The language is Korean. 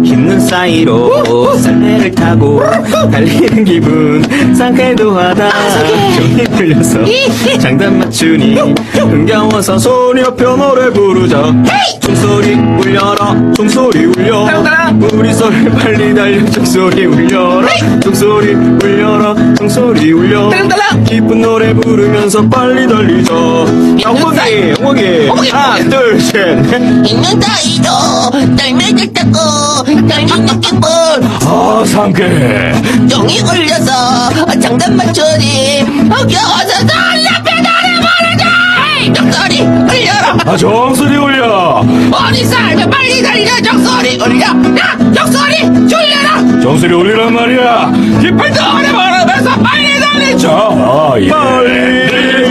흰눈 사이로 썰매를 타고 달리는 기분 상쾌도 하다. 종이 돌려서 장단 맞추니 흥겨워서 소리 높여 노래 부르자. 종소리 울려라 종소리 울려, 우리 소리 빨리 달려 종소리 울려라. 종소리 울려라 종소리 울려, 기쁜 노래 부르면서 빨리 달리자. 엉덩이 하나 둘 셋. 있는 사이로 썰매를 타고 달리는 기분 상쾌해. 종이 울려서 장단 맞추니 흥겨워서 소리 앞에 노래 부르자. 종소리 울려라 종소리 울려, 우리 삶에 빨리 달려 종소리 울려. 종소리 울려라 종소리 울리란 말이야. 기쁜 노래 부르면서 빨리 달리자. 빨리